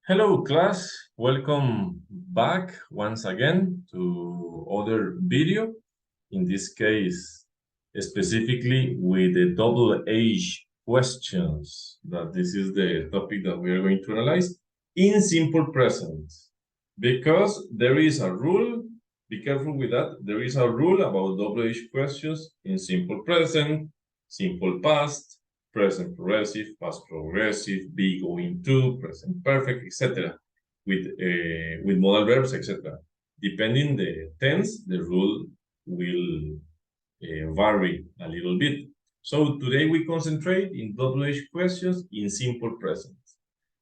Hello, class. Welcome back once again to other video. In this case, specifically with the double H questions. That this is the topic that we are going to analyze in simple present. Because there is a rule, be careful with that. There is a rule about double H questions in simple present, simple past, present progressive, past progressive, be going to, present perfect, etc. With modal verbs, etc. Depending the tense, the rule will vary a little bit. So today we concentrate in WH questions in simple present.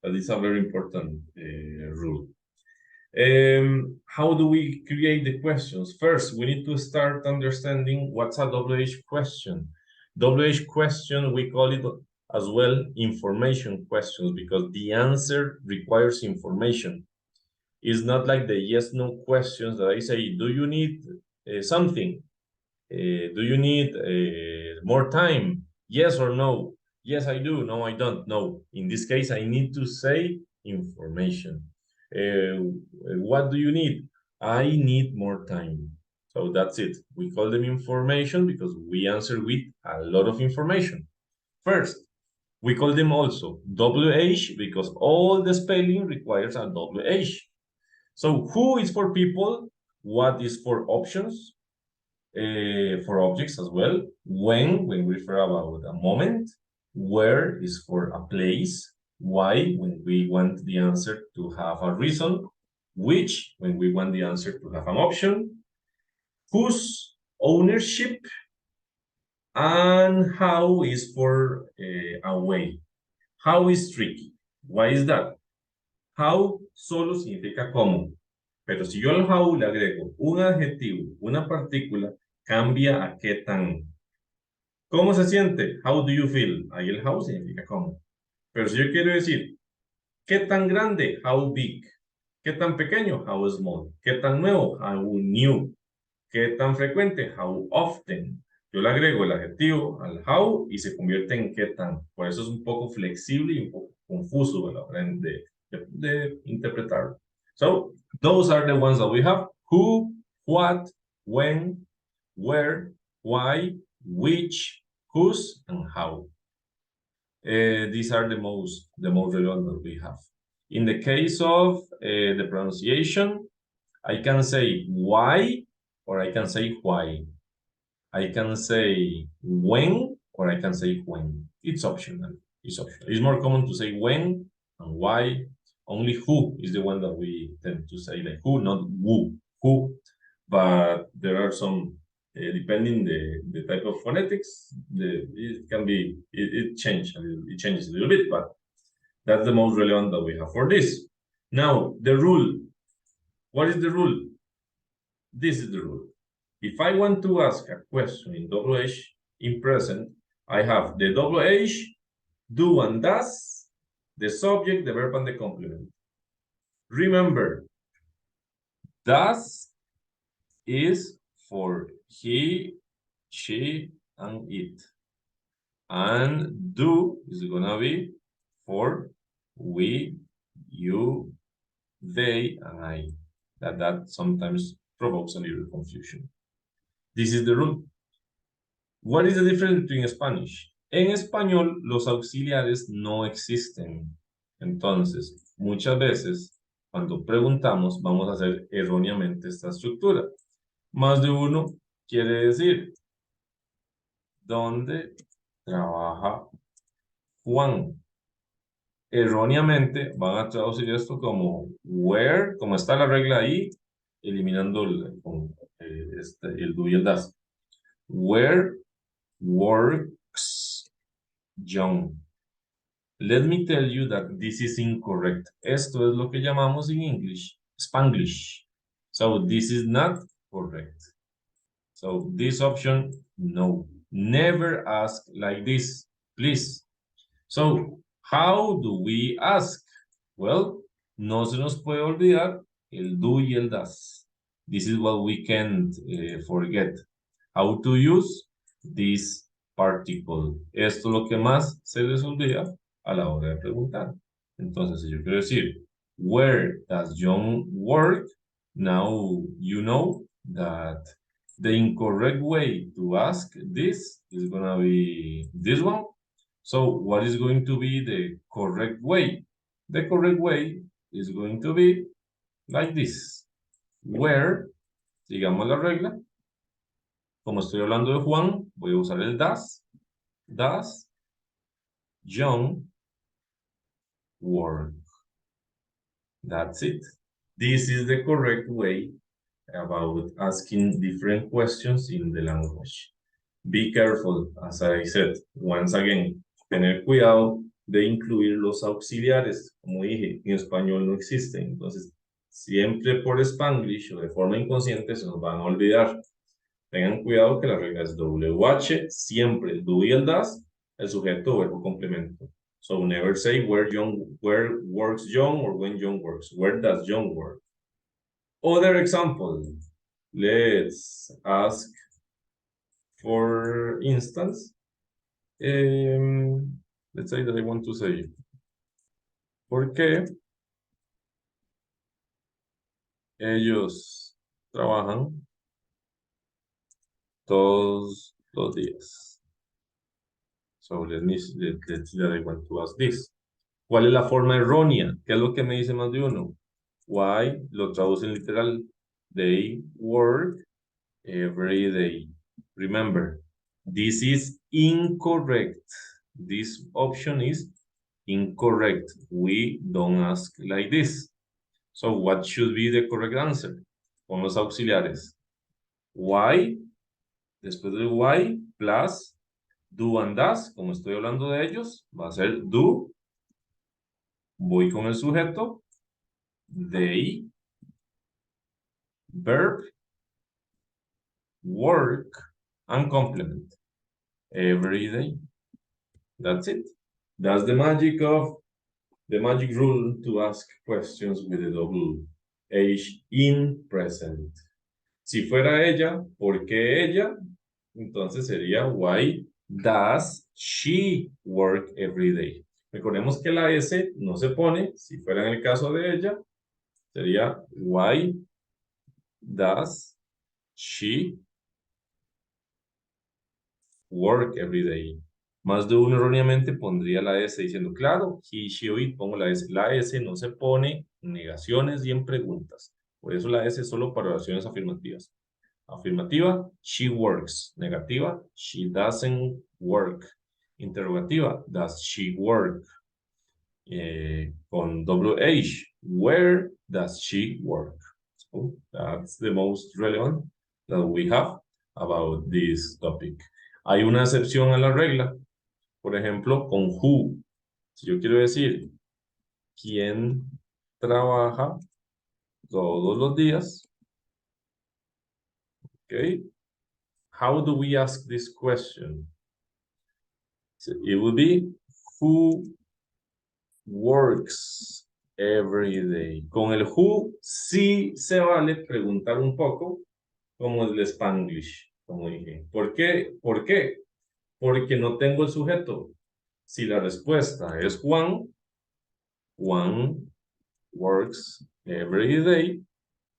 That is a very important rule. How do we create the questions? First, we need to start understanding what's a WH question. WH question, we call it as well information questions because the answer requires information. It's not like the yes-no questions that I say, do you need something? Do you need more time? Yes or no? Yes, I do. No, I don't. No. In this case, I need to say information. What do you need? I need more time. So that's it. We call them information because we answer with a lot of information. First, we call them also WH because all the spelling requires a WH. So who is for people? What is for options? For objects as well. When we refer about a moment. Where is for a place. Why, when we want the answer to have a reason. Which, when we want the answer to have an option. Whose ownership. And how is for a way. How is tricky. Why is that? How solo significa cómo. Pero si yo al how le agrego un adjetivo, una partícula, cambia a qué tan. ¿Cómo se siente? How do you feel? Ahí el how significa cómo. Pero si yo quiero decir, ¿qué tan grande? How big. ¿Qué tan pequeño? How small. ¿Qué tan nuevo? How new. ¿Qué tan frecuente? How often. Yo le agrego el adjetivo al how y se convierte en qué tan. Por eso es un poco flexible y un poco confuso a la hora de interpretarlo. So, those are the ones that we have. Who, what, when, where, why, which, whose, and how. These are the most relevant that we have. In the case of the pronunciation, I can say why or I can say why. I can say when or I can say when. It's optional. It's optional. It's more common to say when and why. Only who is the one that we tend to say, like who, not who. Who. But there are some, depending the type of phonetics, it can be, it changes a little bit, but that's the most relevant that we have for this. Now, the rule. What is the rule? This is the rule. If I want to ask a question in WH in present, I have the WH, do and does, the subject, the verb, and the complement. Remember, does is for he, she, and it. And do is gonna be for we, you, they, and I. That sometimes provokes a little confusion. This is the rule. What is the difference between Spanish? En español, los auxiliares no existen. Entonces, muchas veces, cuando preguntamos, vamos a hacer erróneamente esta estructura. Más de uno quiere decir, ¿dónde trabaja Juan? Erróneamente van a traducir esto como where, como está la regla ahí, eliminando el do y el das. Where works John. Let me tell you that this is incorrect. Esto es lo que llamamos en English Spanglish. So this is not correct. So this option, no. Never ask like this, please. So how do we ask? Well, no se nos puede olvidar el do y el das. This is what we can't forget. How to use this particle. Esto es lo que más se les olvida a la hora de preguntar. Entonces, si yo quiero decir, Where does John work? Now you know that the incorrect way to ask this is gonna be this one. So what is going to be the correct way? The correct way is going to be like this. Where, sigamos la regla. Como estoy hablando de Juan, voy a usar el does. Does John work? That's it. This is the correct way about asking different questions in the language. Be careful, as I said, once again, tener cuidado de incluir los auxiliares. Como dije, en español no existen. Entonces, siempre por Spanglish o de forma inconsciente se nos van a olvidar. Tengan cuidado que la regla es WH, siempre el do y el does, el sujeto o verbo complemento. So never say where works John or when John works. Where does John work? Other example. Let's ask, for instance, let's say that I want to say, ¿por qué ellos trabajan todos los días? So let's that I want to ask this. ¿Cuál es la forma errónea? ¿Qué es lo que me dice más de uno? Why, lo traducen literal. They work every day. Remember, this is incorrect. This option is incorrect. We don't ask like this. So what should be the correct answer? Con los auxiliares. Why, después del why, plus do and does, como estoy hablando de ellos, va a ser do. Voy con el sujeto. They, verb, work, and complement. Every day. That's it. That's the magic rule to ask questions with a double H in present. Si fuera ella, ¿por qué ella? Entonces sería why does she work every day? Recordemos que la S no se pone. Si fuera en el caso de ella, sería why does she work every day? Más de uno erróneamente pondría la S diciendo, claro, he, she o it, pongo la S. La S no se pone en negaciones y en preguntas. Por eso la S es solo para oraciones afirmativas. Afirmativa, she works. Negativa, she doesn't work. Interrogativa, does she work? Con WH, where does she work? So that's the most relevant that we have about this topic. Hay una excepción a la regla. Por ejemplo, con who. Si yo quiero decir, ¿quién trabaja todos los días? Okay. How do we ask this question? So it would be, who works every day? Con el who sí se vale preguntar un poco como el Spanglish, como dije. ¿Por qué? ¿Por qué? Porque no tengo el sujeto. Si la respuesta es Juan works every day,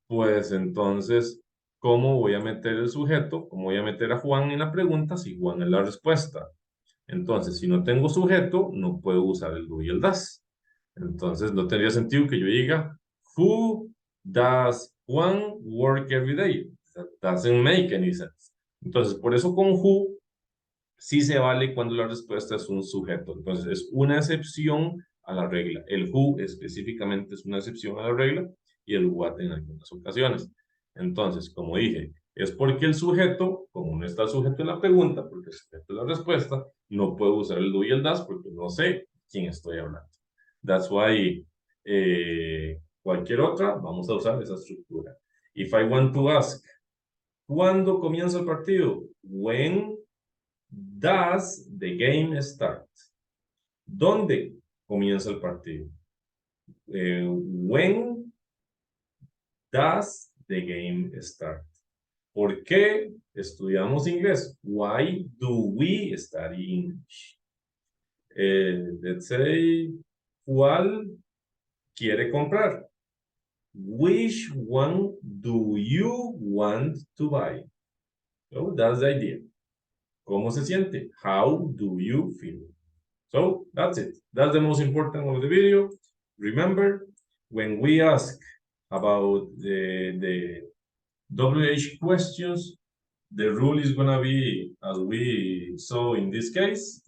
pues entonces, ¿cómo voy a meter el sujeto? ¿Cómo voy a meter a Juan en la pregunta si Juan es la respuesta? Entonces, si no tengo sujeto, no puedo usar el do y el does. Entonces, no tendría sentido que yo diga, who does Juan work every day? That doesn't make any sense. Entonces, por eso con who sí se vale cuando la respuesta es un sujeto. Entonces, es una excepción a la regla. El who específicamente es una excepción a la regla y el what en algunas ocasiones. Entonces, como dije, es porque el sujeto, como no está el sujeto en la pregunta, porque el sujeto es la respuesta, no puedo usar el do y el does porque no sé quién estoy hablando. That's why cualquier otra, vamos a usar esa estructura. If I want to ask, ¿cuándo comienza el partido? When does the game start? ¿Dónde comienza el partido? When does the game start? ¿Por qué estudiamos inglés? Why do we study English? Let's say, ¿cuál quiere comprar. Which one do you want to buy? So that's the idea. ¿Cómo se siente? How do you feel? So that's it. That's the most important of the video. Remember, when we ask about the WH questions, the rule is gonna be, as we saw in this case,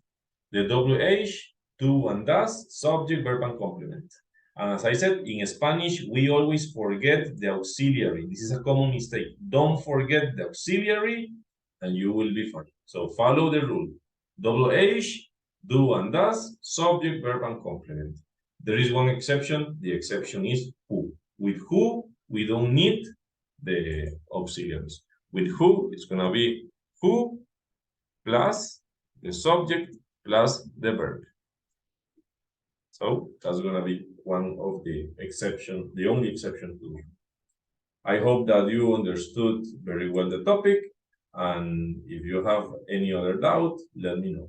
the WH, do and does, subject, verb, and complement. And as I said, in Spanish, we always forget the auxiliary. This is a common mistake. Don't forget the auxiliary, and you will be fine. So follow the rule. WH, do and does, subject, verb, and complement. There is one exception. The exception is who. With who, we don't need the auxiliaries. With who, it's gonna be who plus the subject plus the verb. So that's gonna be one of the exception, the only exception to it. I hope that you understood very well the topic, and if you have any other doubt, let me know.